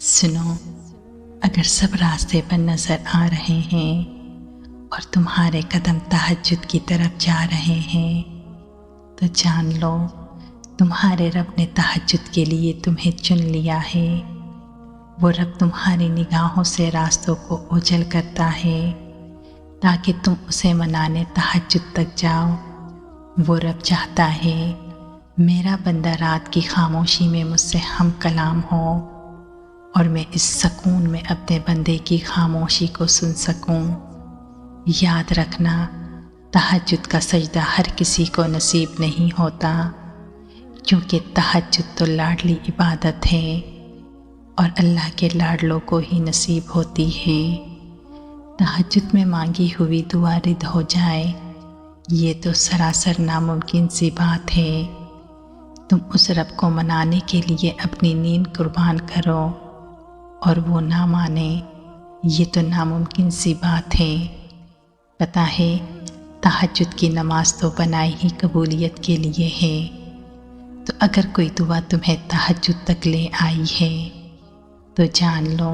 سنو، اگر سب راستے پر نظر آ رہے ہیں اور تمہارے قدم تہجد کی طرف جا رہے ہیں تو جان لو تمہارے رب نے تہجد کے لیے تمہیں چن لیا ہے۔ وہ رب تمہاری نگاہوں سے راستوں کو اوجھل کرتا ہے تاکہ تم اسے منانے تہجد تک جاؤ۔ وہ رب چاہتا ہے میرا بندہ رات کی خاموشی میں مجھ سے ہم کلام ہو اور میں اس سکون میں اپنے بندے کی خاموشی کو سن سکوں۔ یاد رکھنا، تہجد کا سجدہ ہر کسی کو نصیب نہیں ہوتا، کیونکہ تہجد تو لاڈلی عبادت ہے اور اللہ کے لاڈلوں کو ہی نصیب ہوتی ہے۔ تہجد میں مانگی ہوئی دعا رد ہو جائے، یہ تو سراسر ناممکن سی بات ہے۔ تم اس رب کو منانے کے لیے اپنی نیند قربان کرو اور وہ نہ مانے، یہ تو ناممکن سی بات ہے۔ پتہ ہے تہجد کی نماز تو بنائی ہی قبولیت کے لیے ہے، تو اگر کوئی دعا تمہیں تہجد تک لے آئی ہے تو جان لو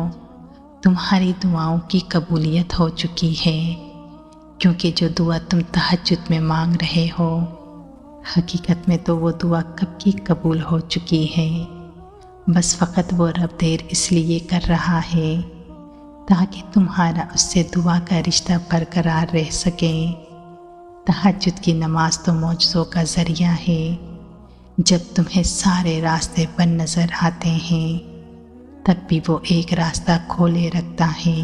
تمہاری دعاؤں کی قبولیت ہو چکی ہے، کیونکہ جو دعا تم تہجد میں مانگ رہے ہو حقیقت میں تو وہ دعا کب کی قبول ہو چکی ہے۔ بس فقط وہ رب دیر اس لیے کر رہا ہے تاکہ تمہارا اس سے دعا کا رشتہ برقرار رہ سکے۔ تہجد کی نماز تو معجزوں کا ذریعہ ہے۔ جب تمہیں سارے راستے بند نظر آتے ہیں تب بھی وہ ایک راستہ کھولے رکھتا ہے،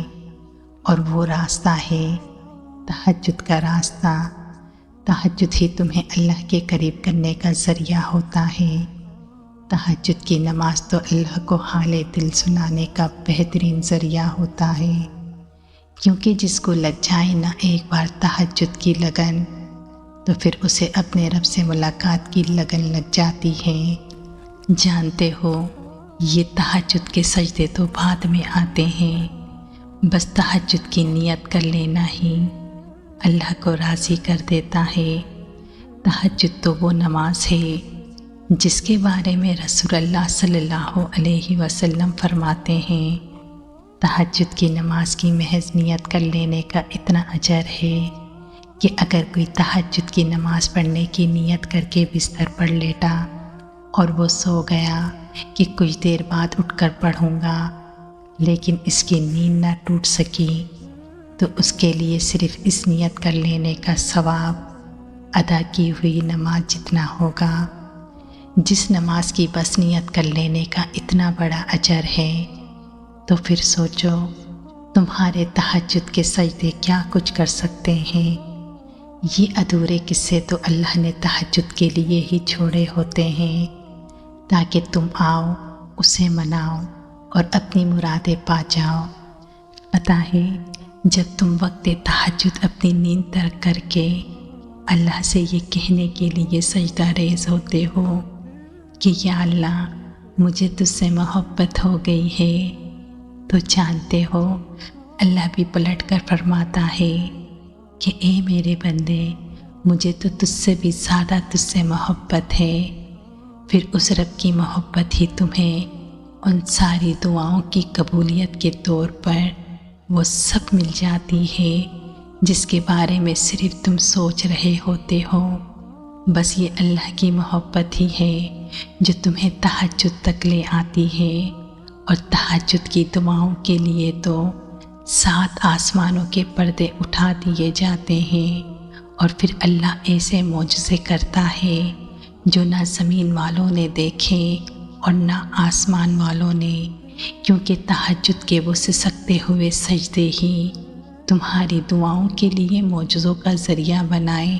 اور وہ راستہ ہے تہجد کا راستہ۔ تہجد ہی تمہیں اللہ کے قریب کرنے کا ذریعہ ہوتا ہے۔ تہجد کی نماز تو اللہ کو حال دل سنانے کا بہترین ذریعہ ہوتا ہے، کیونکہ جس کو لگ جائے نہ ایک بار تہجد کی لگن تو پھر اسے اپنے رب سے ملاقات کی لگن لگ جاتی ہے۔ جانتے ہو یہ تہجد کے سجدے تو بعد میں آتے ہیں، بس تہجد کی نیت کر لینا ہی اللہ کو راضی کر دیتا ہے۔ تہجد تو وہ نماز ہے جس کے بارے میں رسول اللہ صلی اللہ علیہ وسلم فرماتے ہیں، تہجد کی نماز کی محض نیت کر لینے کا اتنا اجر ہے کہ اگر کوئی تہجد کی نماز پڑھنے کی نیت کر کے بستر پر لیٹا اور وہ سو گیا کہ کچھ دیر بعد اٹھ کر پڑھوں گا، لیکن اس کی نیند نہ ٹوٹ سکی، تو اس کے لیے صرف اس نیت کر لینے کا ثواب ادا کی ہوئی نماز جتنا ہوگا۔ جس نماز کی بس نیت کر لینے کا اتنا بڑا اجر ہے، تو پھر سوچو تمہارے تہجد کے سجدے کیا کچھ کر سکتے ہیں۔ یہ ادھورے قصے تو اللہ نے تہجد کے لیے ہی چھوڑے ہوتے ہیں تاکہ تم آؤ، اسے مناؤ اور اپنی مرادیں پا جاؤ۔ پتہ ہے جب تم وقت تہجد اپنی نیند ترک کر کے اللہ سے یہ کہنے کے لیے سجدہ ریز ہوتے ہو کہ یا اللہ مجھے تجھ سے محبت ہو گئی ہے، تو جانتے ہو اللہ بھی پلٹ کر فرماتا ہے کہ اے میرے بندے، مجھے تو تجھ سے بھی زیادہ تجھ سے محبت ہے۔ پھر اس رب کی محبت ہی تمہیں ان ساری دعاؤں کی قبولیت کے طور پر وہ سب مل جاتی ہے جس کے بارے میں صرف تم سوچ رہے ہوتے ہو۔ بس یہ اللہ کی محبت ہی ہے جو تمہیں تہجد تک لے آتی ہے، اور تہجد کی دعاؤں کے لیے تو 7 آسمانوں کے پردے اٹھا دیے جاتے ہیں، اور پھر اللہ ایسے معجزے کرتا ہے جو نہ زمین والوں نے دیکھے اور نہ آسمان والوں نے، کیونکہ تہجد کے وہ سسکتے ہوئے سجدے ہی تمہاری دعاؤں کے لیے معجزوں کا ذریعہ بنائے۔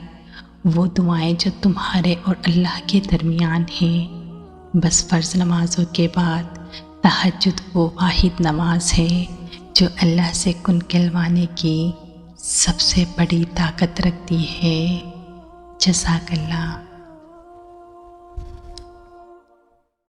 وہ دعائیں جو تمہارے اور اللہ کے درمیان ہیں۔ بس فرض نمازوں کے بعد تہجد وہ واحد نماز ہے جو اللہ سے کن کہلوانے کی سب سے بڑی طاقت رکھتی ہے۔ جزاک اللہ۔